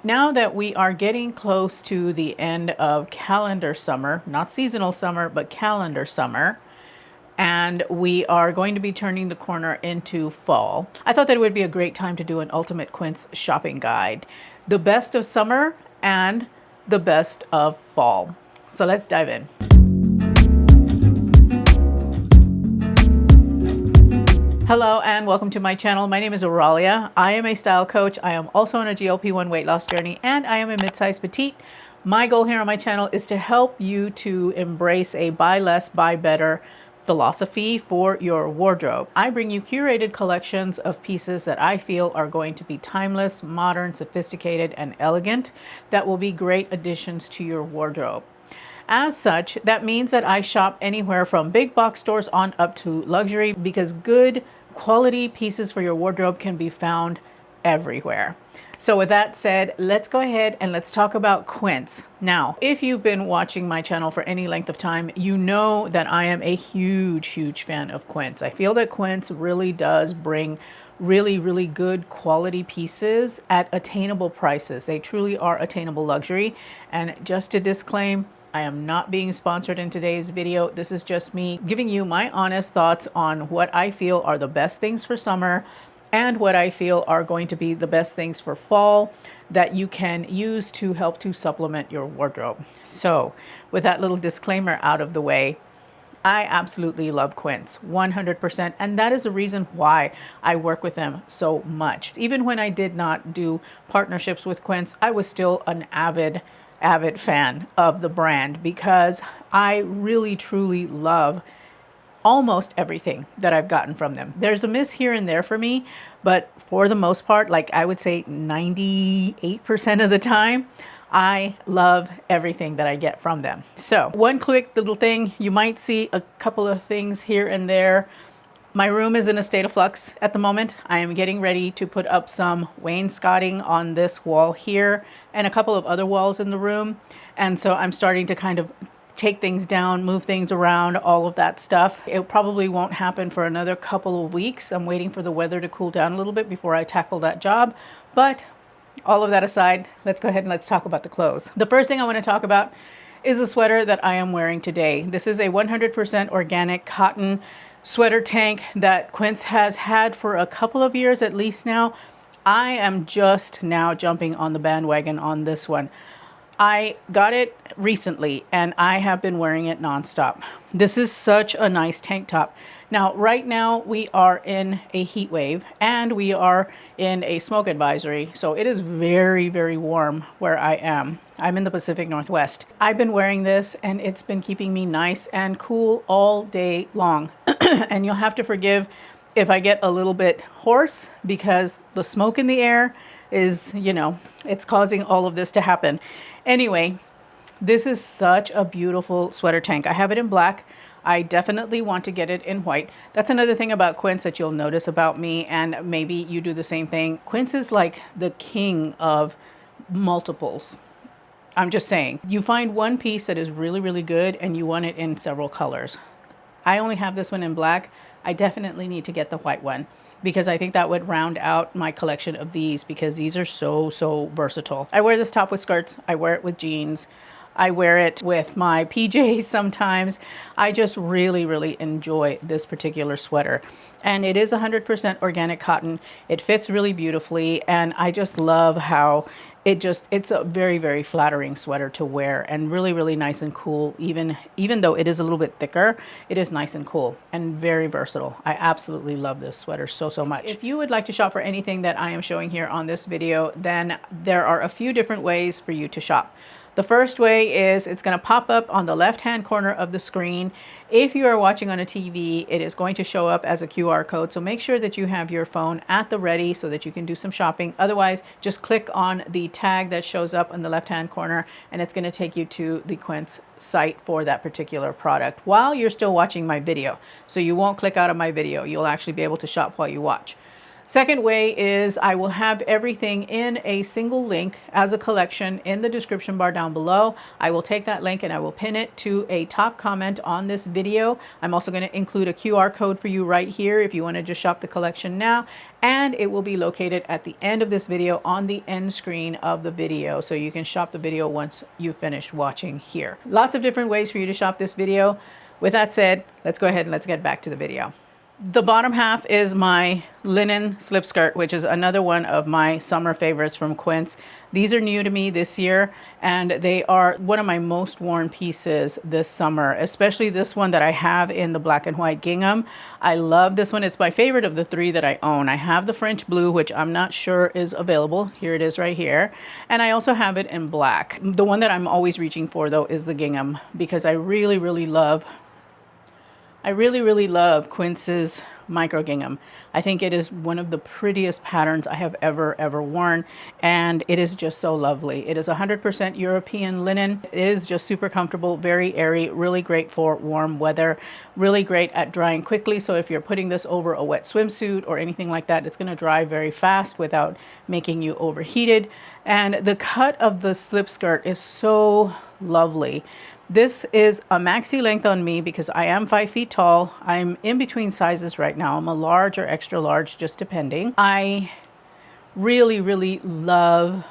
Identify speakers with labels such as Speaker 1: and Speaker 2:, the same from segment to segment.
Speaker 1: Now that we are getting close to the end of calendar summer, not seasonal summer, but calendar summer, and we are going to be turning the corner into fall, I thought that it would be a great time to do an ultimate Quince shopping guide. The best of summer and the best of fall. So let's dive in. Hello and welcome to my channel. My name is Oralia. I am a style coach. I am also on a GLP-1 weight loss journey, and I am a mid-size petite. My goal here on my channel is to help you to embrace a buy less, buy better philosophy for your wardrobe. I bring you curated collections of pieces that I feel are going to be timeless, modern, sophisticated, and elegant that will be great additions to your wardrobe. As such, that means that I shop anywhere from big box stores on up to luxury, because good quality pieces for your wardrobe can be found everywhere. So with that said, let's go ahead and let's talk about Quince. Now, if you've been watching my channel for any length of time, you know that I am a huge fan of Quince. I feel that Quince really does bring really good quality pieces at attainable prices. They truly are attainable luxury. And just to disclaim, I am not being sponsored in today's video. This is just me giving you my honest thoughts on what I feel are the best things for summer and what I feel are going to be the best things for fall that you can use to help to supplement your wardrobe. So with that little disclaimer out of the way, I absolutely love Quince 100%, and that is the reason why I work with them so much. Even when I did not do partnerships with Quince, I was still an avid fan of the brand, because I really truly love almost everything that I've gotten from them. There's a miss here and there for me, but for the most part, like I would say 98% of the time, I love everything that I get from them. So one quick little thing, you might see a couple of things here and there. My room is in a state of flux at the moment. I am getting ready to put up some wainscoting on this wall here and a couple of other walls in the room. And so I'm starting to kind of take things down, move things around, all of that stuff. It probably won't happen for another couple of weeks. I'm waiting for the weather to cool down a little bit before I tackle that job. But all of that aside, let's go ahead and let's talk about the clothes. The first thing I want to talk about is the sweater that I am wearing today. This is a 100% organic cotton sweater tank that Quince has had for a couple of years at least now. I am just now jumping on the bandwagon on this one. I got it recently and I have been wearing it nonstop. This is such a nice tank top. Now, right now we are in a heat wave and we are in a smoke advisory. So it is very warm where I am. I'm in the Pacific Northwest. I've been wearing this and it's been keeping me nice and cool all day long. And you'll have to forgive if I get a little bit hoarse, because the smoke in the air is, it's causing all of this to happen. Anyway, this is such a beautiful sweater tank. I have it in black. I definitely want to get it in white. That's another thing about Quince that you'll notice about me, and maybe you do the same thing. Quince is like the king of multiples. I'm just saying, you find one piece that is really good and you want it in several colors. I only have this one in black. I definitely need to get the white one, because I think that would round out my collection of these, because these are so versatile. I wear this top with skirts. I wear it with jeans. I wear it with my PJs sometimes. I just really enjoy this particular sweater. And it is 100% organic cotton. It fits really beautifully, and I just love how it's a very flattering sweater to wear, and really nice and cool. Even though it is a little bit thicker, it is nice and cool and very versatile. I absolutely love this sweater so much. If you would like to shop for anything that I am showing here on this video, then there are a few different ways for you to shop. The first way is it's going to pop up on the left-hand corner of the screen. If you are watching on a TV, it is going to show up as a QR code. So make sure that you have your phone at the ready so that you can do some shopping. Otherwise, just click on the tag that shows up in the left-hand corner, and it's going to take you to the Quince site for that particular product while you're still watching my video. So you won't click out of my video. You'll actually be able to shop while you watch. Second way is I will have everything in a single link as a collection in the description bar down below. I will take that link and I will pin it to a top comment on this video. I'm also going to include a QR code for you right here if you want to just shop the collection now. And it will be located at the end of this video on the end screen of the video. So you can shop the video once you finish watching here. Lots of different ways for you to shop this video. With that said, let's go ahead and let's get back to the video. The bottom half is my linen slip skirt, which is another one of my summer favorites from Quince. These are new to me this year, and they are one of my most worn pieces this summer, especially this one that I have in the black and white gingham. I love this one. It's my favorite of the three that I own. I have the French blue, which I'm not sure is available. Here it is right here. And I also have it in black. The one that I'm always reaching for, though, is the gingham, because I really love Quince's micro gingham. I think it is one of the prettiest patterns I have ever worn, and it is just so lovely. It is 100% European linen. It is just super comfortable, very airy, really great for warm weather, really great at drying quickly. So if you're putting this over a wet swimsuit or anything like that, it's going to dry very fast without making you overheated. And the cut of the slip skirt is so lovely. This is a maxi length on me because I am 5 feet tall. I'm in between sizes right now. I'm a large or extra large, just depending. I really love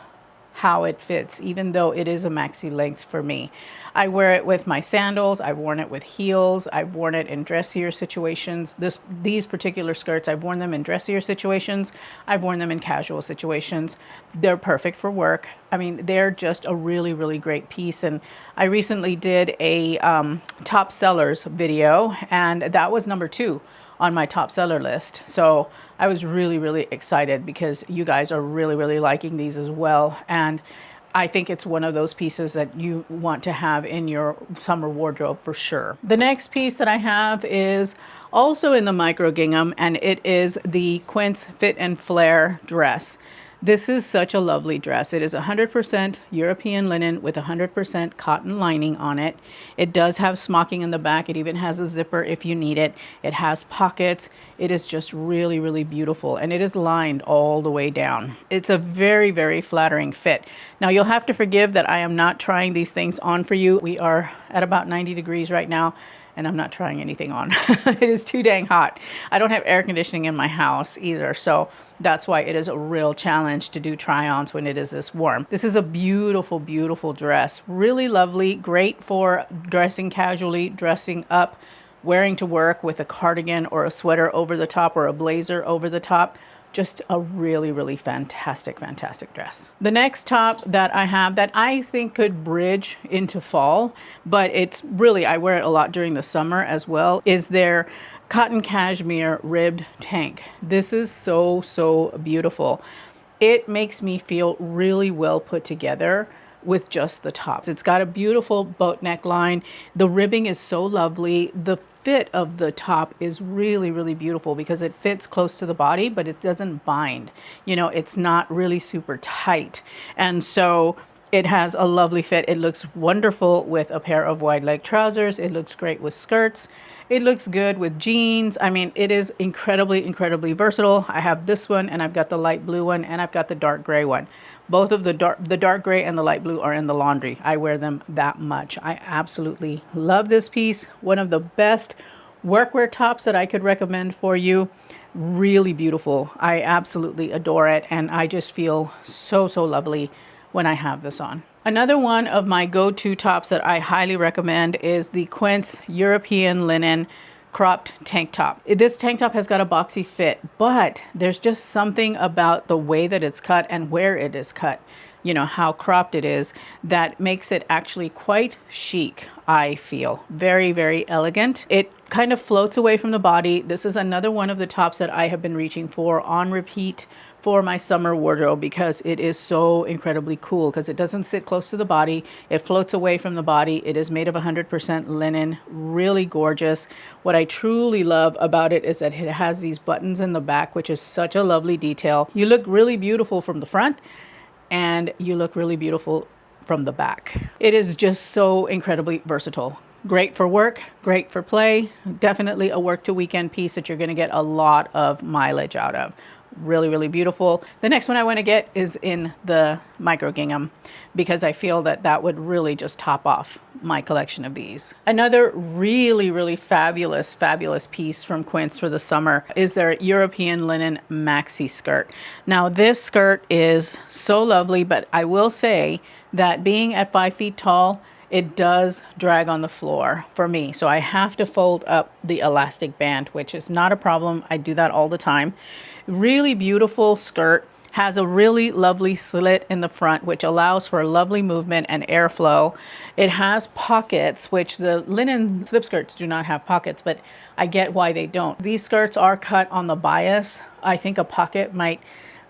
Speaker 1: how it fits, even though it is a maxi length for me. I wear it with my sandals. I've worn it with heels. I've worn it in dressier situations. These particular skirts, I've worn them in dressier situations. I've worn them in casual situations. They're perfect for work. I mean, they're just a really great piece. And I recently did a top sellers video, and that was number 2 on my top seller list. So I was really excited because you guys are really liking these as well. And I think it's one of those pieces that you want to have in your summer wardrobe for sure. The next piece that I have is also in the micro gingham, and it is the Quince Fit and Flare dress. This is such a lovely dress. It is 100% European linen with 100% cotton lining on it. It does have smocking in the back. It even has a zipper if you need it. It has pockets. It is just really beautiful, and it is lined all the way down. It's a very flattering fit. Now you'll have to forgive that I am not trying these things on for you. We are at about 90 degrees right now, and I'm not trying anything on. It is too dang hot. I don't have air conditioning in my house either, so that's why it is a real challenge to do try-ons when it is this warm. This is a beautiful dress. Really lovely, great for dressing casually, dressing up, wearing to work with a cardigan or a sweater over the top or a blazer over the top. Just a really fantastic dress. The next top that I have that I think could bridge into fall, but it's really, I wear it a lot during the summer as well, is their cotton cashmere ribbed tank. This is so beautiful. It makes me feel really well put together with just the tops. It's got a beautiful boat neckline. The ribbing is so lovely. The fit of the top is really beautiful because it fits close to the body, but it doesn't bind. You know, it's not really super tight. And so it has a lovely fit. It looks wonderful with a pair of wide leg trousers. It looks great with skirts. It looks good with jeans. I mean, it is incredibly versatile. I have this one, and I've got the light blue one, and I've got the dark gray one. Both of the dark gray and the light blue are in the laundry. I wear them that much. I absolutely love this piece. One of the best workwear tops that I could recommend for you. Really beautiful. I absolutely adore it, and I just feel so lovely when I have this on. Another one of my go-to tops that I highly recommend is the Quince European Linen cropped tank top. This tank top has got a boxy fit, but there's just something about the way that it's cut and where it is cut, you know, how cropped it is, that makes it actually quite chic, I feel. Very elegant. It kind of floats away from the body. This is another one of the tops that I have been reaching for on repeat for my summer wardrobe because it is so incredibly cool because it doesn't sit close to the body. It floats away from the body. It is made of 100% linen, really gorgeous. What I truly love about it is that it has these buttons in the back, which is such a lovely detail. You look really beautiful from the front and you look really beautiful from the back. It is just so incredibly versatile. Great for work, great for play. Definitely a work to weekend piece that you're going to get a lot of mileage out of. Really, really beautiful. The next one I want to get is in the micro gingham because I feel that that would really just top off my collection of these. Another really, really fabulous, fabulous piece from Quince for the summer is their European linen maxi skirt. Now this skirt is so lovely, but I will say that being at 5 feet tall, it does drag on the floor for me. So I have to fold up the elastic band, which is not a problem. I do that all the time. Really beautiful skirt. Has a really lovely slit in the front, which allows for lovely movement and airflow. It has pockets, which the linen slip skirts do not have pockets, but I get why they don't. These skirts are cut on the bias. I think a pocket might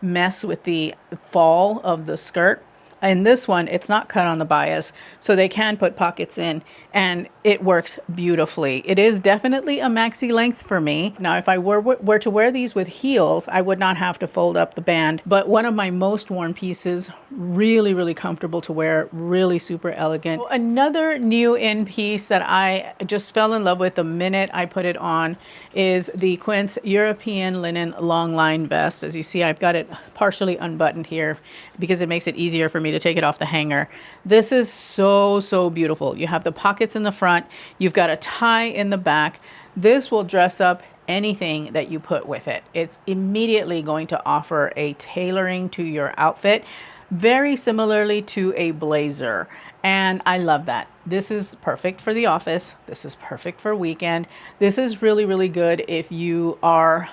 Speaker 1: mess with the fall of the skirt. In this one, it's not cut on the bias, so they can put pockets in, and it works beautifully. It is definitely a maxi length for me. Now, if I were to wear these with heels, I would not have to fold up the band, but one of my most worn pieces, really, really comfortable to wear, really super elegant. Another new in piece that I just fell in love with the minute I put it on is the Quince European linen long line vest. As you see, I've got it partially unbuttoned here because it makes it easier for me to take it off the hanger. This is so, so beautiful. You have the pockets in the front. You've got a tie in the back. This will dress up anything that you put with it. It's immediately going to offer a tailoring to your outfit, very similarly to a blazer. And I love that. This is perfect for the office. This is perfect for weekend. This is really, really good if you are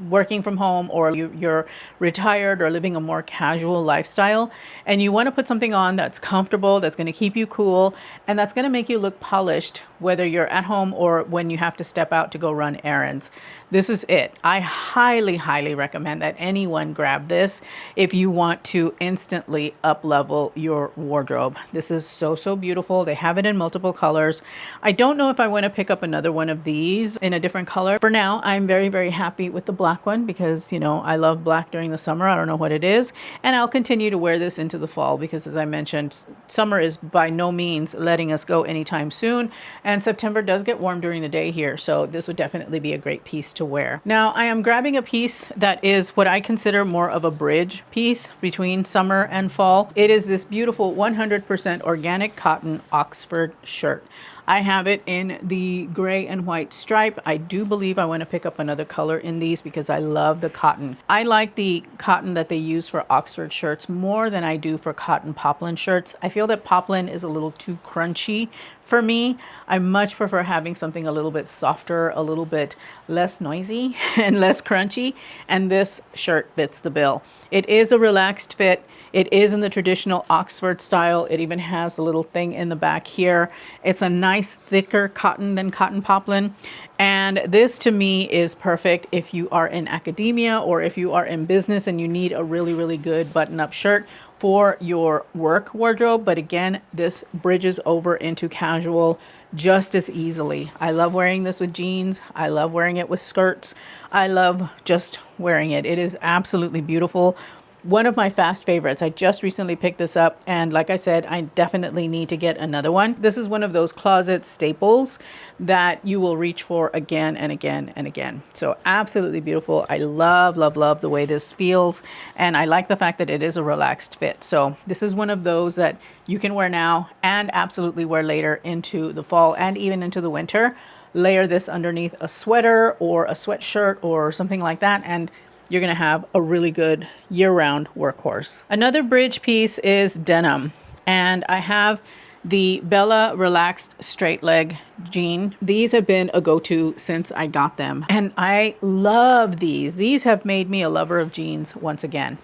Speaker 1: working from home or you're retired or living a more casual lifestyle and you want to put something on that's comfortable, that's going to keep you cool, and that's going to make you look polished, whether you're at home or when you have to step out to go run errands. This is it. I highly, highly recommend that anyone grab this if you want to instantly up level your wardrobe. This is so, so beautiful. They have it in multiple colors. I don't know if I want to pick up another one of these in a different color. For now, I'm very, very happy with the black one because, you know, I love black during the summer. I don't know what it is. And I'll continue to wear this into the fall because, as I mentioned, summer is by no means letting us go anytime soon. And September does get warm during the day here. So this would definitely be a great piece to wear. Now, I am grabbing a piece that is what I consider more of a bridge piece between summer and fall. It is this beautiful 100% organic cotton Oxford shirt. I have it in the gray and white stripe. I do believe I want to pick up another color in these because I love the cotton. I like the cotton that they use for Oxford shirts more than I do for cotton poplin shirts. I feel that poplin is a little too crunchy for me. I much prefer having something a little bit softer, a little bit less noisy and less crunchy. And this shirt fits the bill. It is a relaxed fit. It is in the traditional Oxford style. It even has a little thing in the back here. It's a nice thicker cotton than cotton poplin. And this to me is perfect if you are in academia or if you are in business and you need a really, really good button-up shirt for your work wardrobe. But again, this bridges over into casual just as easily. I love wearing this with jeans. I love wearing it with skirts. I love just wearing it. It is absolutely beautiful. One of my fast favorites. I just recently picked this up, and like I said, I definitely need to get another one. This is one of those closet staples that you will reach for again and again and again. So absolutely beautiful. I love, love, love the way this feels, and I like the fact that it is a relaxed fit. So this is one of those that you can wear now and absolutely wear later into the fall and even into the winter. Layer this underneath a sweater or a sweatshirt or something like that, and you're going to have a really good year-round workhorse. Another bridge piece is denim, and I have the Bella Relaxed Straight Leg jean. These have been a go-to since I got them, and I love these. These have made me a lover of jeans once again.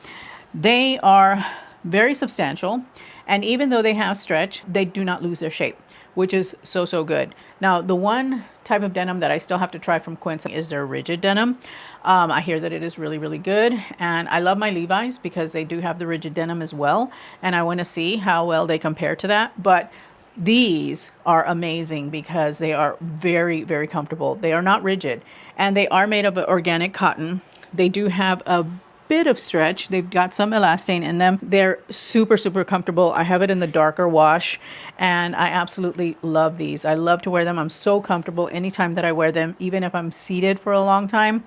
Speaker 1: They are very substantial, and even though they have stretch, they do not lose their shape, which is so, so good. Now, the one type of denim that I still have to try from Quince is their rigid denim. I hear that it is really, really good. And I love my Levi's because they do have the rigid denim as well. And I want to see how well they compare to that. But these are amazing because they are very, very comfortable. They are not rigid and they are made of organic cotton. They do have a bit of stretch. They've got some elastane in them. They're super, super comfortable. I have it in the darker wash and I absolutely love these. I love to wear them. I'm so comfortable anytime that I wear them, even if I'm seated for a long time.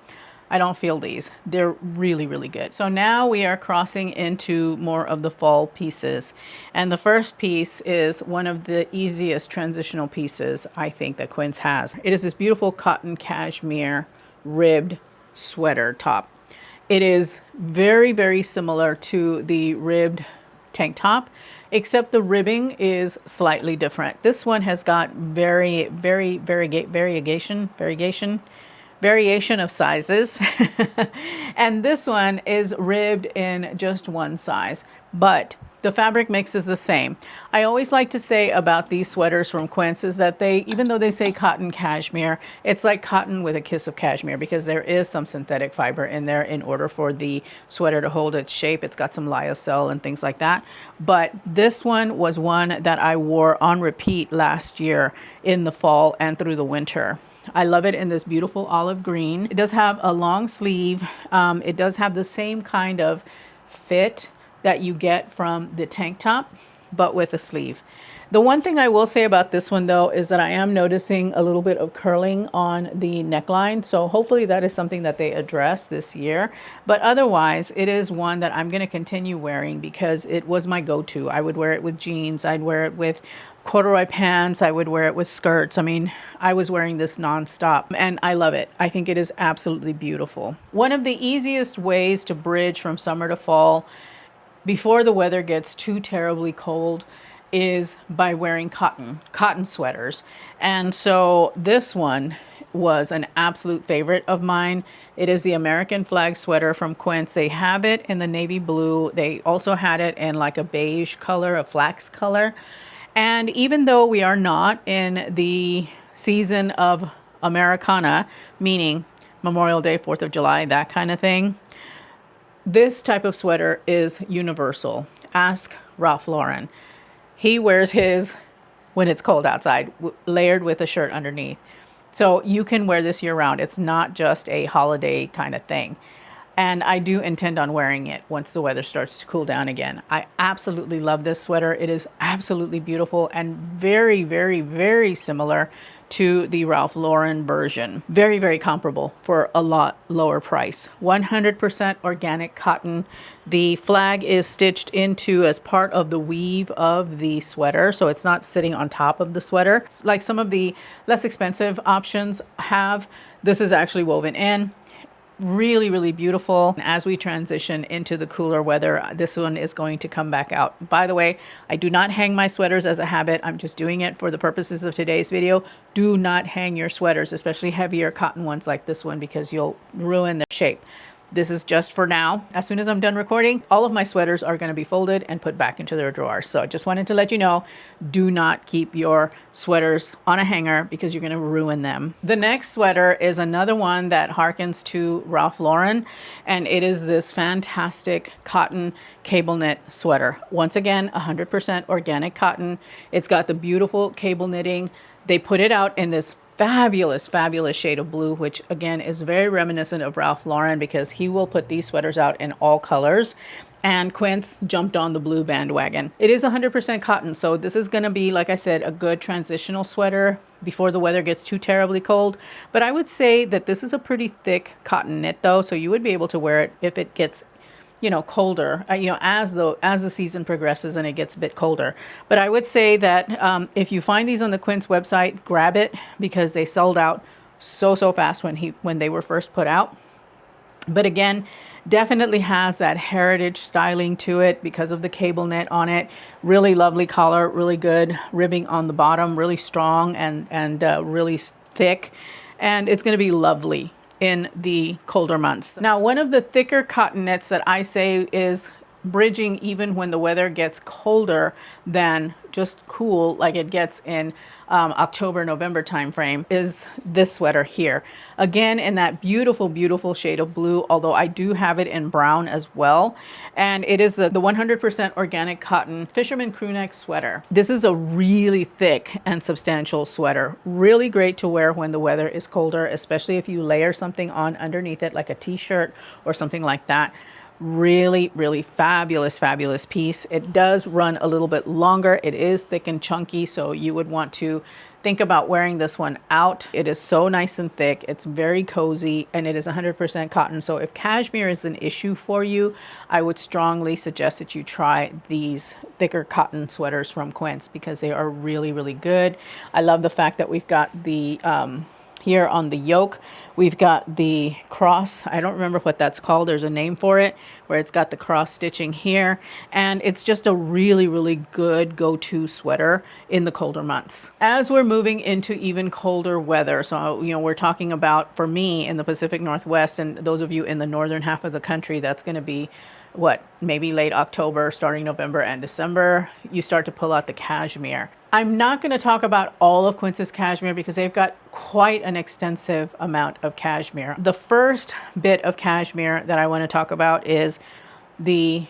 Speaker 1: I don't feel these. They're really, really good. So now we are crossing into more of the fall pieces. And the first piece is one of the easiest transitional pieces I think that Quince has. It is this beautiful cotton cashmere ribbed sweater top. It is very, very similar to the ribbed tank top, except the ribbing is slightly different. This one has got variation of sizes. And this one is ribbed in just one size, but the fabric mix is the same. I always like to say about these sweaters from Quince is that they, even though they say cotton cashmere, it's like cotton with a kiss of cashmere, because there is some synthetic fiber in there in order for the sweater to hold its shape. It's got some lyocell and things like that. But this one was one that I wore on repeat last year in the fall and through the winter. I love it in this beautiful olive green. It does have a long sleeve. It does have the same kind of fit that you get from the tank top, but with a sleeve. The one thing I will say about this one though is that I am noticing a little bit of curling on the neckline. So hopefully that is something that they address this year. But otherwise, it is one that I'm going to continue wearing because it was my go-to. I would wear it with jeans. I'd wear it with corduroy pants. I would wear it with skirts. I mean, I was wearing this nonstop and I love it. I think it is absolutely beautiful. One of the easiest ways to bridge from summer to fall before the weather gets too terribly cold is by wearing cotton sweaters. And so this one was an absolute favorite of mine. It is the American flag sweater from Quince. They have it in the navy blue. They also had it in like a beige color, a flax color. And even though we are not in the season of Americana, meaning Memorial Day, 4th of July, that kind of thing, this type of sweater is universal. Ask Ralph Lauren. He wears his when it's cold outside, layered with a shirt underneath. So you can wear this year round. It's not just a holiday kind of thing. And I do intend on wearing it once the weather starts to cool down again. I absolutely love this sweater. It is absolutely beautiful and very, very, very similar to the Ralph Lauren version. Very, very comparable for a lot lower price. 100% organic cotton. The flag is stitched into as part of the weave of the sweater, so it's not sitting on top of the sweater like some of the less expensive options have. This is actually woven in. Really, really beautiful. As we transition into the cooler weather, this one is going to come back out. By the way, I do not hang my sweaters as a habit. I'm just doing it for the purposes of today's video. Do not hang your sweaters, especially heavier cotton ones like this one, because you'll ruin their shape. This is just for now. As soon as I'm done recording, all of my sweaters are going to be folded and put back into their drawers. So I just wanted to let you know, do not keep your sweaters on a hanger because you're going to ruin them. The next sweater is another one that harkens to Ralph Lauren, and it is this fantastic cotton cable knit sweater. Once again, 100% organic cotton. It's got the beautiful cable knitting. They put it out in this fabulous, fabulous shade of blue, which again is very reminiscent of Ralph Lauren because he will put these sweaters out in all colors. And Quince jumped on the blue bandwagon. It is 100% cotton, so this is going to be, like I said, a good transitional sweater before the weather gets too terribly cold. But I would say that this is a pretty thick cotton knit though, so you would be able to wear it if it gets colder, as the season progresses and it gets a bit colder. But I would say that if you find these on the Quince website, grab it because they sold out so fast when they were first put out. But again, definitely has that heritage styling to it because of the cable knit on it. Really lovely collar, really good ribbing on the bottom, really strong and really thick. And it's going to be lovely in the colder months. Now, one of the thicker cotton knits that I say is bridging even when the weather gets colder than just cool like it gets in October, November timeframe is this sweater here. Again, in that beautiful, beautiful shade of blue, although I do have it in brown as well. And it is the 100% organic cotton fisherman crew neck sweater. This is a really thick and substantial sweater. Really great to wear when the weather is colder, especially if you layer something on underneath it like a t-shirt or something like that. Really, really fabulous, fabulous piece. It does run a little bit longer. It is thick and chunky, so you would want to think about wearing this one out. It is so nice and thick. It's very cozy, and it is 100% cotton. So if cashmere is an issue for you, I would strongly suggest that you try these thicker cotton sweaters from Quince, because they are really, really good. I love the fact that we've got the here on the yoke, we've got the cross. I don't remember what that's called. There's a name for it, where it's got the cross stitching here. And it's just a really, really good go-to sweater in the colder months. As we're moving into even colder weather, so, we're talking about, for me, in the Pacific Northwest, and those of you in the northern half of the country, that's going to be maybe late October, starting November and December, you start to pull out the cashmere. I'm not going to talk about all of Quince's cashmere because they've got quite an extensive amount of cashmere. The first bit of cashmere that I want to talk about is the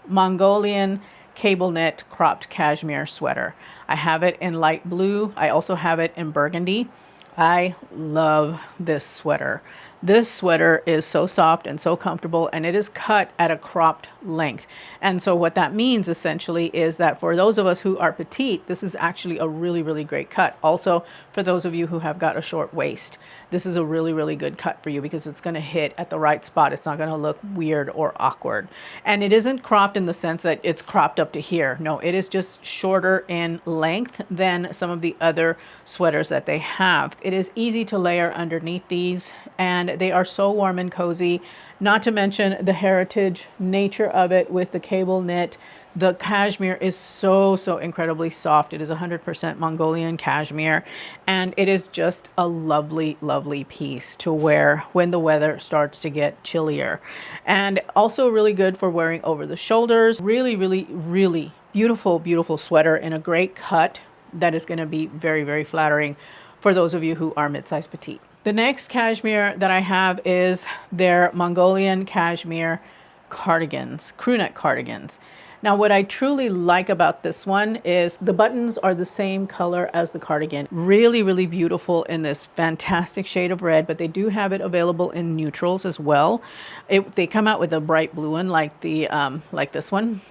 Speaker 1: Mongolian cable knit cropped cashmere sweater. I have it in light blue. I also have it in burgundy. I love this sweater. This sweater is so soft and so comfortable, and it is cut at a cropped length. And so what that means essentially is that for those of us who are petite, this is actually a really, really great cut. Also, for those of you who have got a short waist, this is a really, really good cut for you because it's going to hit at the right spot. It's not going to look weird or awkward. And it isn't cropped in the sense that it's cropped up to here. No, it is just shorter in length than some of the other sweaters that they have. It is easy to layer underneath these, and they are so warm and cozy. Not to mention the heritage nature of it with the cable knit. The cashmere is so incredibly soft. It is 100% Mongolian cashmere, and it is just a lovely, lovely piece to wear when the weather starts to get chillier. And also really good for wearing over the shoulders. Really, really, really beautiful, beautiful sweater in a great cut that is going to be very, very flattering for those of you who are mid-size petite. The next cashmere that I have is their Mongolian cashmere cardigans, crew neck cardigans. Now, what I truly like about this one is the buttons are the same color as the cardigan. Really, really beautiful in this fantastic shade of red, but they do have it available in neutrals as well. They come out with a bright blue one like this one,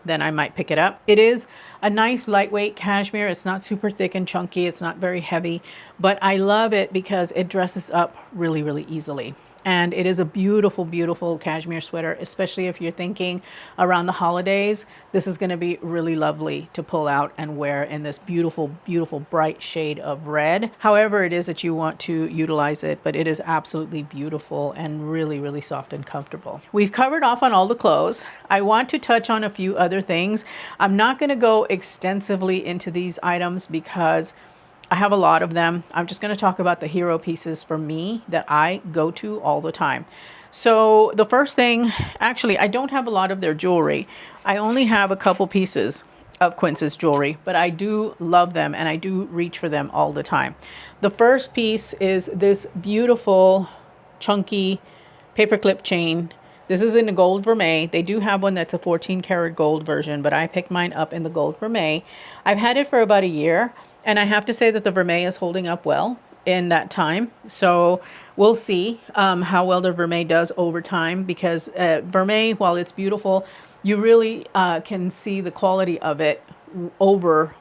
Speaker 1: then I might pick it up. It is a nice lightweight cashmere. It's not super thick and chunky. It's not very heavy, but I love it because it dresses up really, really easily. And it is a beautiful, beautiful cashmere sweater, especially if you're thinking around the holidays. This is going to be really lovely to pull out and wear in this beautiful, beautiful bright shade of red. However it is that you want to utilize it, but it is absolutely beautiful and really, really soft and comfortable. We've covered off on all the clothes. I want to touch on a few other things. I'm not going to go extensively into these items because I have a lot of them. I'm just going to talk about the hero pieces for me that I go to all the time. So the first thing, actually, I don't have a lot of their jewelry. I only have a couple pieces of Quince's jewelry, but I do love them and I do reach for them all the time. The first piece is this beautiful, chunky paperclip chain. This is in the gold vermeil. They do have one that's a 14 karat gold version, but I picked mine up in the gold vermeil. I've had it for about a year. And I have to say that the vermeil is holding up well in that time. So we'll see how well the vermeil does over time, because vermeil, while it's beautiful, you really can see the quality of it over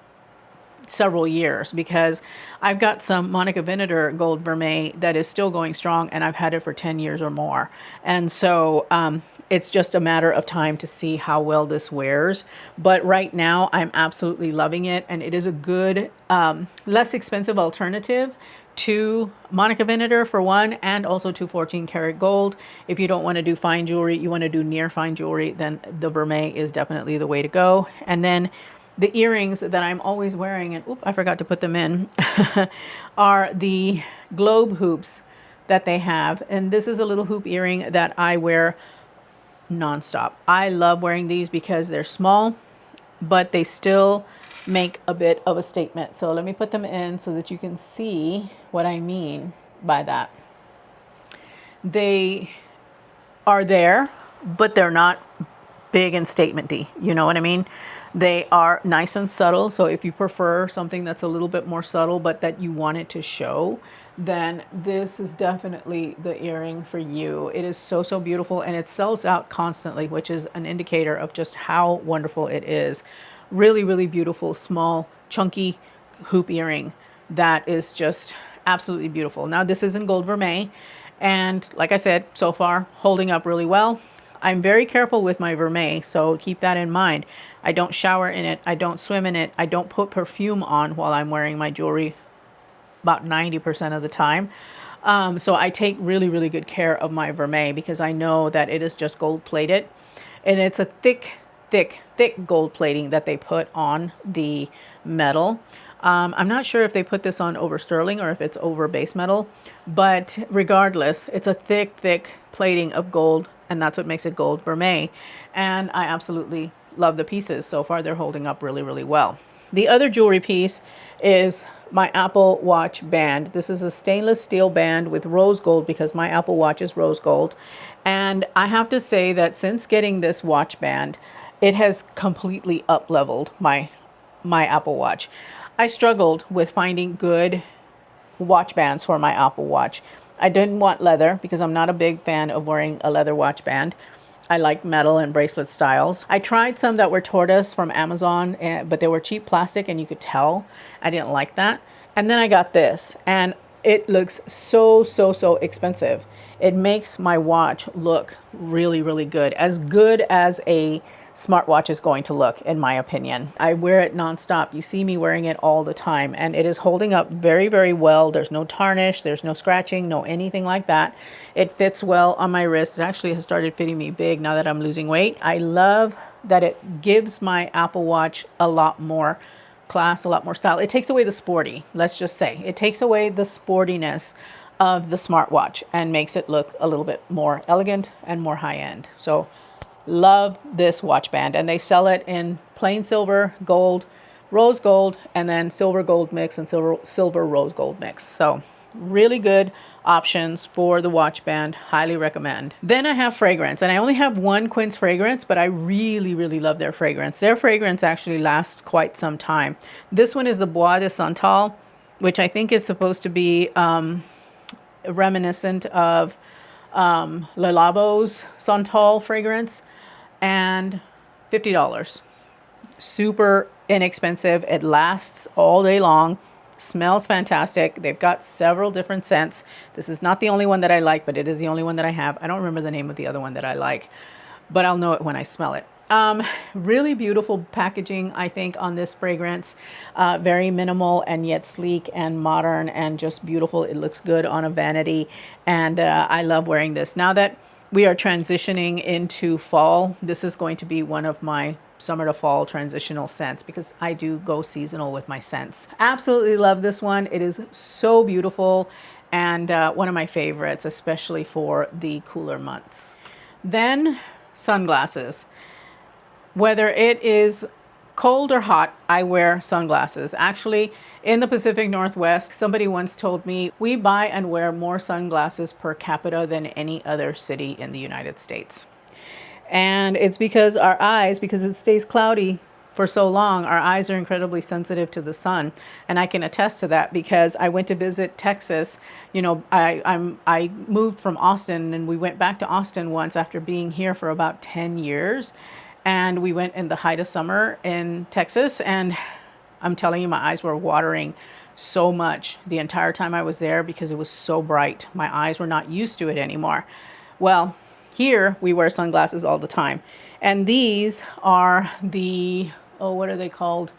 Speaker 1: several years, because I've got some Monica Vinader gold vermeil that is still going strong, and I've had it for 10 years or more. And so it's just a matter of time to see how well this wears. But right now I'm absolutely loving it, and it is a good, less expensive alternative to Monica Vinader for one, and also to 14 karat gold. If you don't want to do fine jewelry, you want to do near fine jewelry, then the vermeil is definitely the way to go. And then the earrings that I'm always wearing, and I forgot to put them in, are the globe hoops that they have. And this is a little hoop earring that I wear nonstop. I love wearing these because they're small, but they still make a bit of a statement. So let me put them in so that you can see what I mean by that. They are there, but they're not big and statementy. You know what I mean? They are nice and subtle. So if you prefer something that's a little bit more subtle, but that you want it to show, then this is definitely the earring for you. It is so, so beautiful, and it sells out constantly, which is an indicator of just how wonderful it is. Really, really beautiful, small, chunky hoop earring that is just absolutely beautiful. Now this is in gold vermeil, and like I said, so far holding up really well. I'm very careful with my vermeil, so keep that in mind. I don't shower in it, I don't swim in it, I don't put perfume on while I'm wearing my jewelry about 90% of the time. So I take really, really good care of my vermeil because I know that it is just gold plated, and it's a thick, thick, thick gold plating that they put on the metal. I'm not sure if they put this on over sterling or if it's over base metal, but regardless, it's a thick, thick plating of gold, and that's what makes it gold vermeil. And I absolutely love the pieces. So far, they're holding up really, really well. The other jewelry piece is my Apple Watch band. This is a stainless steel band with rose gold because my Apple Watch is rose gold. And I have to say that since getting this watch band, it has completely up-leveled my Apple Watch. I struggled with finding good watch bands for my Apple Watch. I didn't want leather because I'm not a big fan of wearing a leather watch band. I like metal and bracelet styles. I tried some that were tortoise from Amazon, but they were cheap plastic and you could tell I didn't like that. And then I got this, and it looks so, so, so expensive. It makes my watch look really, really good as a smartwatch is going to look, in my opinion. I wear it nonstop. You see me wearing it all the time, and it is holding up very, very well. There's no tarnish, there's no scratching, no anything like that. It fits well on my wrist. It actually has started fitting me big now that I'm losing weight. I love that it gives my Apple Watch a lot more class, a lot more style. It takes away the sporty, let's just say. It takes away the sportiness of the smartwatch and makes it look a little bit more elegant and more high-end. So love this watch band, and they sell it in plain silver, gold, rose gold, and then silver gold mix and silver rose gold mix. So really good options for the watch band. Highly recommend. Then I have fragrance, and I only have one Quince fragrance, but I really, really love their fragrance. Their fragrance actually lasts quite some time. This one is the Bois de Santal, which I think is supposed to be reminiscent of Le Labo's Santal fragrance, and $50. Super inexpensive. It lasts all day long. Smells fantastic. They've got several different scents. This is not the only one that I like, but it is the only one that I have. I don't remember the name of the other one that I like, but I'll know it when I smell it. Really beautiful packaging, I think, on this fragrance. Very minimal and yet sleek and modern and just beautiful. It looks good on a vanity, and I love wearing this. Now that we are transitioning into fall, this is going to be one of my summer to fall transitional scents because I do go seasonal with my scents. Absolutely love this one. It is so beautiful and one of my favorites, especially for the cooler months. Then sunglasses. Whether it is cold or hot, I wear sunglasses. Actually, in the Pacific Northwest, somebody once told me we buy and wear more sunglasses per capita than any other city in the United States. And it's because our eyes, because it stays cloudy for so long, our eyes are incredibly sensitive to the sun. And I can attest to that because I went to visit Texas. You know, I moved from Austin, and we went back to Austin once after being here for about 10 years. And we went in the height of summer in Texas, and I'm telling you, my eyes were watering so much the entire time I was there because it was so bright. My eyes were not used to it anymore. Well, here we wear sunglasses all the time. And these are the, what are they called?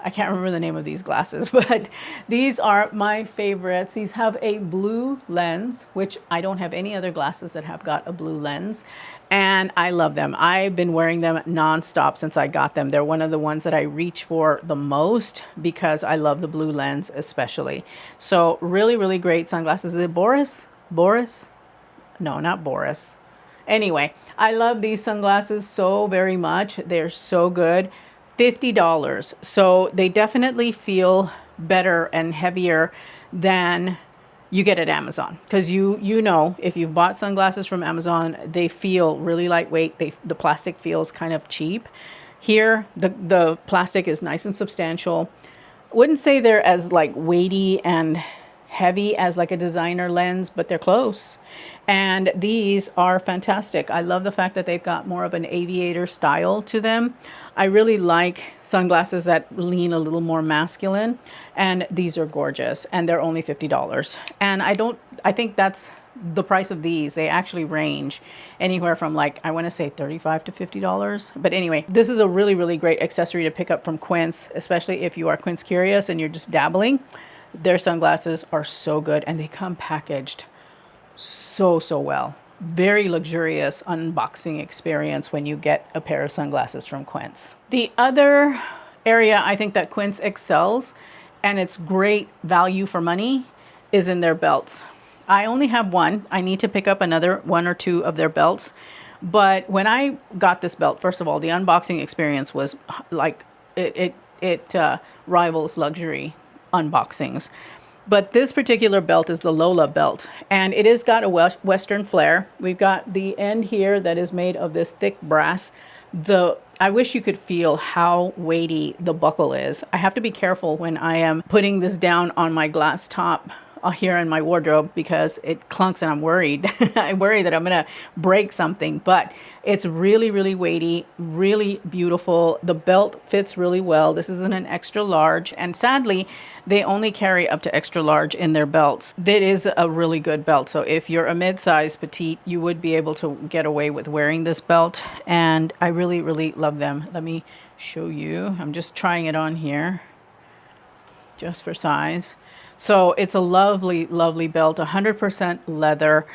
Speaker 1: I can't remember the name of these glasses, but these are my favorites. These have a blue lens, which I don't have any other glasses that have got a blue lens, and I love them. I've been wearing them nonstop since I got them. They're one of the ones that I reach for the most because I love the blue lens especially. So really, really great sunglasses. Is it Boris? Boris? No, not Boris. Anyway, I love these sunglasses so very much. They're so good. $50. So they definitely feel better and heavier than you get at Amazon. Because you know, if you've bought sunglasses from Amazon, they feel really lightweight. The plastic feels kind of cheap. Here, the plastic is nice and substantial. Wouldn't say they're as like weighty and heavy as like a designer lens, but they're close. And these are fantastic. I love the fact that they've got more of an aviator style to them. I really like sunglasses that lean a little more masculine, and these are gorgeous, and they're only $50. And I think that's the price of these. They actually range anywhere from, like, I want to say $35 to $50. But anyway, this is a really, really great accessory to pick up from Quince, especially if you are Quince curious and you're just dabbling. Their sunglasses are so good, and they come packaged so well. Very luxurious unboxing experience when you get a pair of sunglasses from Quince. The other area I think that Quince excels, and it's great value for money, is in their belts. I only have one. I need to pick up another one or two of their belts. But when I got this belt, first of all, the unboxing experience was like, it rivals luxury unboxings. But this particular belt is the Lola belt, and it has got a Western flare. We've got the end here that is made of this thick brass. I wish you could feel how weighty the buckle is. I have to be careful when I am putting this down on my glass top here in my wardrobe because it clunks, and I'm worried. I worry that I'm gonna break something, but it's really, really weighty, really beautiful. The belt fits really well. This isn't an extra large, and sadly, they only carry up to extra large in their belts. That is a really good belt. So if you're a mid-size petite, you would be able to get away with wearing this belt, and I really, really love them. Let me show you. I'm just trying it on here just for size. So it's a lovely, lovely belt, 100% leather,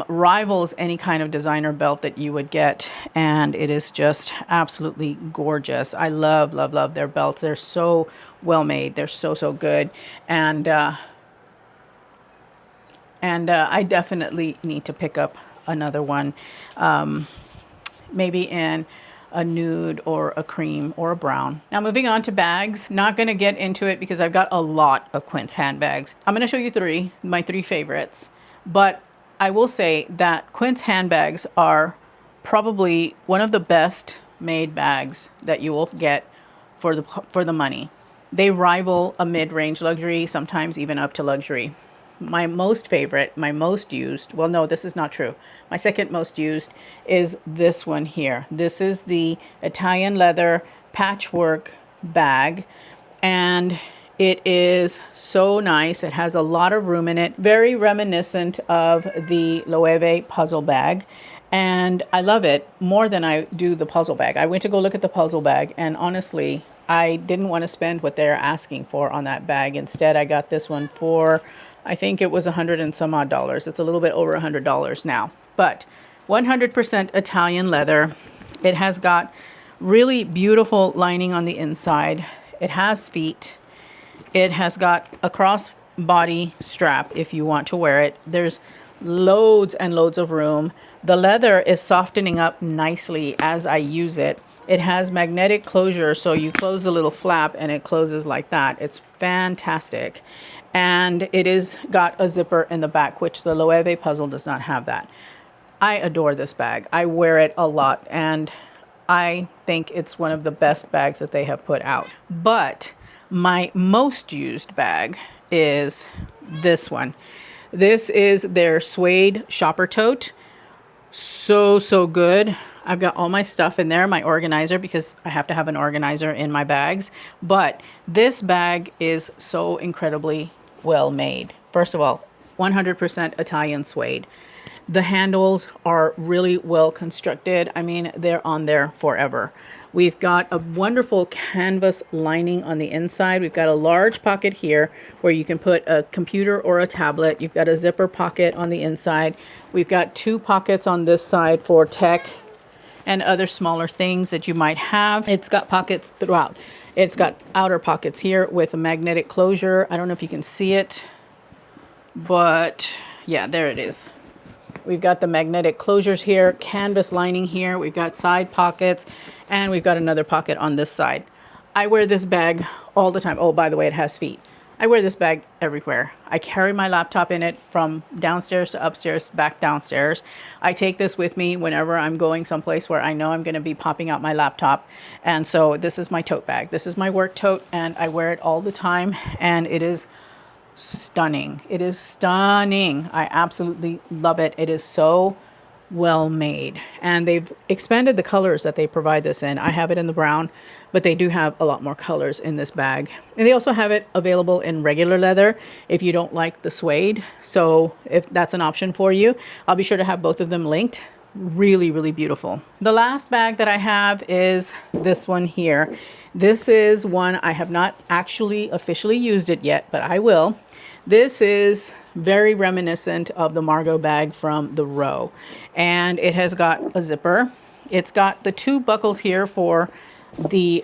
Speaker 1: rivals any kind of designer belt that you would get. And it is just absolutely gorgeous. I love, love, love their belts. They're so well made. They're so good. And I definitely need to pick up another one, maybe in a nude or a cream or a brown. Now moving on to bags, not going to get into it because I've got a lot of Quince handbags. I'm going to show you my three favorites, but I will say that Quince handbags are probably one of the best made bags that you will get for the money. They rival a mid-range luxury, sometimes even up to luxury. My most favorite, my most used, well, no, this is not true. My second most used is this one here. This is the Italian leather patchwork bag, and it is so nice. It has a lot of room in it, very reminiscent of the Loewe puzzle bag. And I love it more than I do the puzzle bag. I went to go look at the puzzle bag, and honestly, I didn't want to spend what they're asking for on that bag. Instead, I got this one for, I think it was $100 and some odd. It's a little bit over $100 now, but 100% Italian leather. It has got really beautiful lining on the inside. It has feet. It has got a crossbody strap if you want to wear it. There's loads and loads of room. The leather is softening up nicely as I use it. It has magnetic closure, so you close the little flap and it closes like that. It's fantastic. And it is got a zipper in the back, which the Loewe puzzle does not have that. I adore this bag. I wear it a lot, and I think it's one of the best bags that they have put out. But my most used bag is this one. This is their suede shopper tote. So good. I've got all my stuff in there, my organizer, because I have to have an organizer in my bags. But this bag is so incredibly well made. First of all, 100% Italian suede. The handles are really well constructed. I mean, they're on there forever. We've got a wonderful canvas lining on the inside. We've got a large pocket here where you can put a computer or a tablet. You've got a zipper pocket on the inside. We've got two pockets on this side for tech and other smaller things that you might have. It's got pockets throughout. It's got outer pockets here with a magnetic closure. I don't know if you can see it, but yeah, there it is. We've got the magnetic closures here, canvas lining here. We've got side pockets, and we've got another pocket on this side. I wear this bag all the time. Oh, by the way, it has feet. I wear this bag everywhere. I carry my laptop in it from downstairs to upstairs, back downstairs. I take this with me whenever I'm going someplace where I know I'm going to be popping out my laptop. And so this is my tote bag. This is my work tote, and I wear it all the time. And it is stunning. It is stunning. I absolutely love it. It is so well made, and they've expanded the colors that they provide this in. I have it in the brown, but they do have a lot more colors in this bag, and they also have it available in regular leather if you don't like the suede. So if that's an option for you, I'll be sure to have both of them linked. Really, really beautiful. The last bag that I have is this one here. This is one I have not actually officially used it yet, but I will. This is very reminiscent of the Margot bag from the Row, and it has got a zipper. It's got the two buckles here for the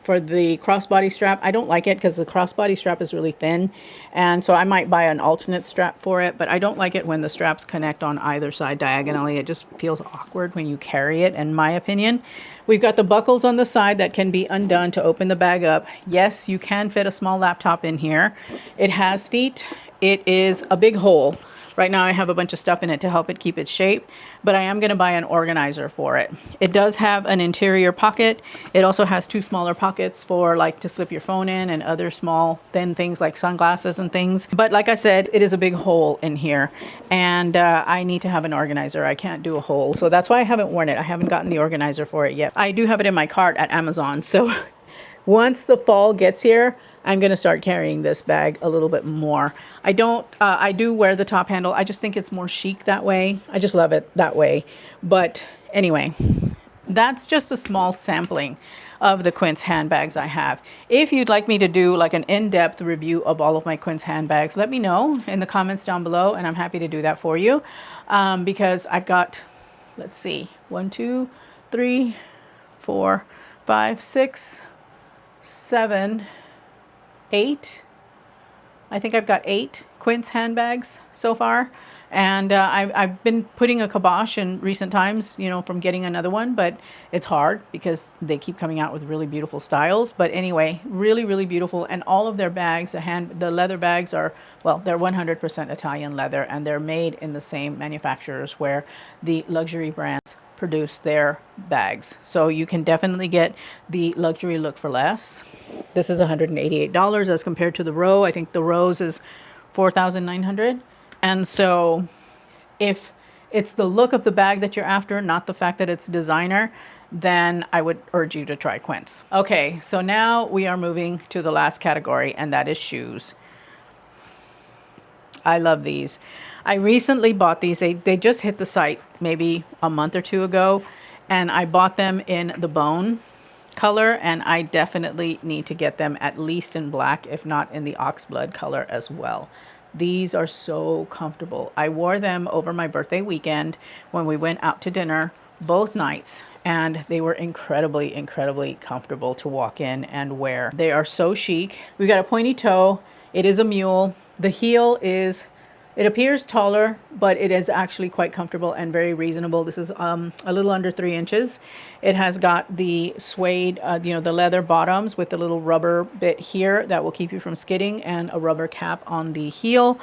Speaker 1: crossbody strap. I don't like it because the crossbody strap is really thin, and so I might buy an alternate strap for it, but I don't like it when the straps connect on either side diagonally. It just feels awkward when you carry it, in my opinion. We've got the buckles on the side that can be undone to open the bag up. Yes, you can fit a small laptop in here. It has feet. It is a big hole. Right now I have a bunch of stuff in it to help it keep its shape, but I am going to buy an organizer for it. It does have an interior pocket. It also has two smaller pockets for like to slip your phone in and other small thin things like sunglasses and things. But like I said, it is a big hole in here, and I need to have an organizer. I can't do a hole, so that's why I haven't worn it. I haven't gotten the organizer for it yet. I do have it in my cart at Amazon, so once the fall gets here, I'm going to start carrying this bag a little bit more. I do wear the top handle. I just think it's more chic that way. I just love it that way. But anyway, that's just a small sampling of the Quince handbags I have. If you'd like me to do like an in-depth review of all of my Quince handbags, let me know in the comments down below, and I'm happy to do that for you. Because I've got, let's see, 1, 2, 3, 4, 5, 6, 7, 8. I think I've got 8 Quince handbags so far, and I've been putting a kibosh in recent times, you know, from getting another one, but it's hard because they keep coming out with really beautiful styles. But anyway, really, really beautiful. And all of their bags, the leather bags are, well, they're 100% Italian leather, and they're made in the same manufacturers where the luxury brands produce their bags. So you can definitely get the luxury look for less. This is $188 as compared to the Row. I think the Row's is $4,900. And so if it's the look of the bag that you're after, not the fact that it's designer, then I would urge you to try Quince. Okay, so now we are moving to the last category, and that is shoes. I love these. I recently bought these. They just hit the site maybe a month or two ago, and I bought them in the bone color, and I definitely need to get them at least in black, if not in the oxblood color as well. These are so comfortable. I wore them over my birthday weekend when we went out to dinner both nights, and they were incredibly, incredibly comfortable to walk in and wear. They are so chic. We got a pointy toe. It is a mule. The heel is, it appears taller, but it is actually quite comfortable and very reasonable. This is a little under 3 inches. It has got the suede, the leather bottoms with the little rubber bit here that will keep you from skidding, and a rubber cap on the heel.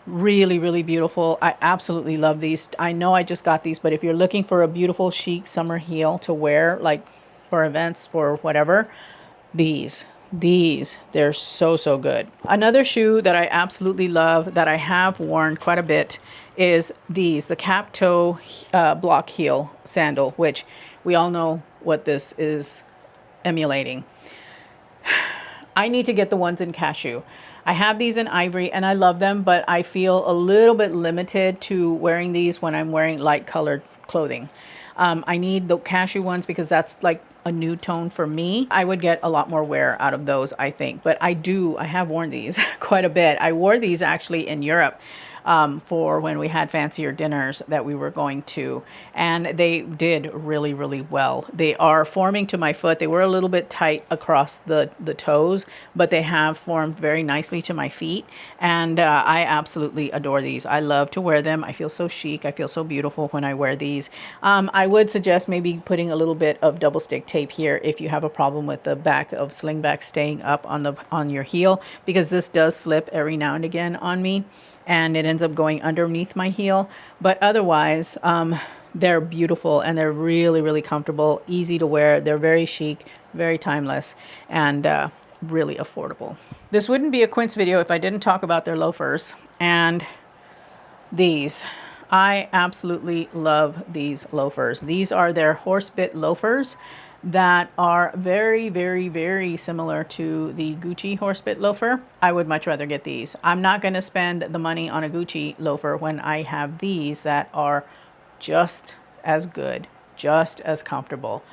Speaker 1: Really, really beautiful. I absolutely love these. I know I just got these, but if you're looking for a beautiful chic summer heel to wear, like for events, for whatever, these, they're so, so good. Another shoe that I absolutely love that I have worn quite a bit is these, the cap toe block heel sandal, which we all know what this is emulating. I need to get the ones in cashew. I have these in ivory and I love them, but I feel a little bit limited to wearing these when I'm wearing light colored clothing. I need the cashew ones because that's like a nude tone for me. I would get a lot more wear out of those, I think. But I have worn these quite a bit. I wore these actually in Europe for when we had fancier dinners that we were going to, and they did really, really well. They are forming to my foot. They were a little bit tight across the toes, but they have formed very nicely to my feet, and I absolutely adore these. I love to wear them. I feel so chic. I feel so beautiful when I wear these. I would suggest maybe putting a little bit of double stick tape here if you have a problem with the back of slingback staying up on your heel, because this does slip every now and again on me, and it ends up going underneath my heel. But otherwise, they're beautiful, and they're really, really comfortable, easy to wear. They're very chic, very timeless, and really affordable. This wouldn't be a Quince video if I didn't talk about their loafers. And these, I absolutely love these loafers. These are their horse bit loafers that are very, very, very similar to the Gucci horsebit loafer. I would much rather get these. I'm not going to spend the money on a Gucci loafer when I have these that are just as good, just as comfortable.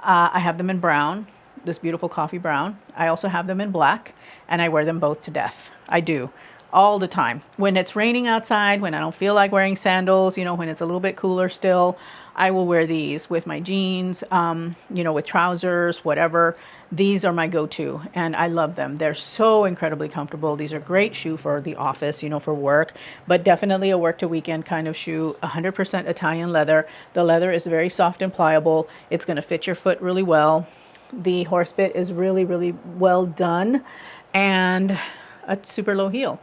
Speaker 1: I have them in brown, this beautiful coffee brown. I also have them in black, and I wear them both to death. I do. All the time. When it's raining outside, when I don't feel like wearing sandals, you know, when it's a little bit cooler still, I will wear these with my jeans, you know, with trousers, whatever. These are my go-to, and I love them. They're so incredibly comfortable. These are great shoe for the office, you know, for work, but definitely a work to weekend kind of shoe. 100% Italian leather. The leather is very soft and pliable. It's going to fit your foot really well. The horse bit is really, really well done, and a super low heel.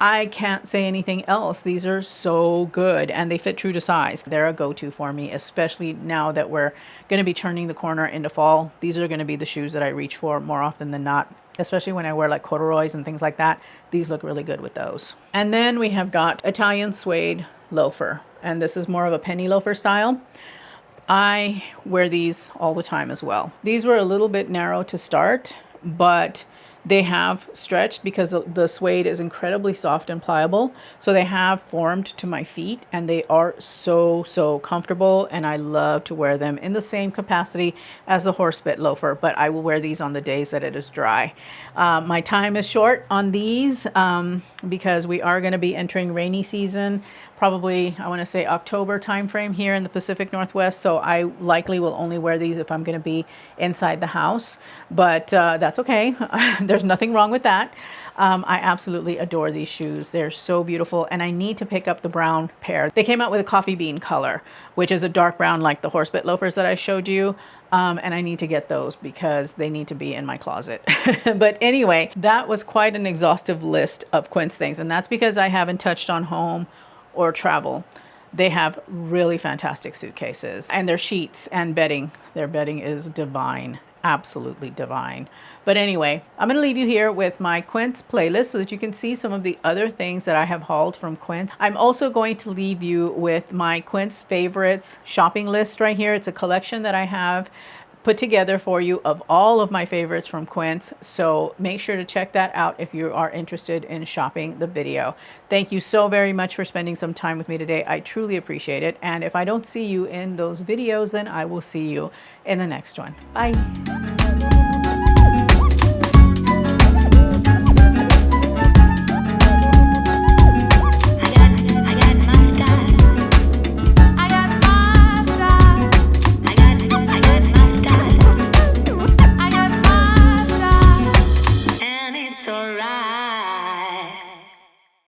Speaker 1: I can't say anything else. These are so good, and they fit true to size. They're a go-to for me, especially now that we're going to be turning the corner into fall. These are going to be the shoes that I reach for more often than not, especially when I wear like corduroys and things like that. These look really good with those. And then we have got Italian suede loafer, and this is more of a penny loafer style. I wear these all the time as well. These were a little bit narrow to start, but they have stretched because the suede is incredibly soft and pliable. So they have formed to my feet, and they are so, so comfortable. And I love to wear them in the same capacity as the horsebit loafer, but I will wear these on the days that it is dry. My time is short on these because we are going to be entering rainy season. Probably, I want to say October timeframe here in the Pacific Northwest. So I likely will only wear these if I'm going to be inside the house, but that's okay. There's nothing wrong with that. I absolutely adore these shoes. They're so beautiful, and I need to pick up the brown pair. They came out with a coffee bean color, which is a dark brown like the horsebit loafers that I showed you. And I need to get those because they need to be in my closet. But anyway, that was quite an exhaustive list of Quince things, and that's because I haven't touched on home or travel. They have really fantastic suitcases, and their sheets and bedding. Their bedding is divine, absolutely divine. But anyway, I'm going to leave you here with my Quince playlist so that you can see some of the other things that I have hauled from Quince. I'm also going to leave you with my Quince favorites shopping list right here. It's a collection that I have put together for you of all of my favorites from Quince. So make sure to check that out if you are interested in shopping the video. Thank you so very much for spending some time with me today. I truly appreciate it. And if I don't see you in those videos, then I will see you in the next one. Bye.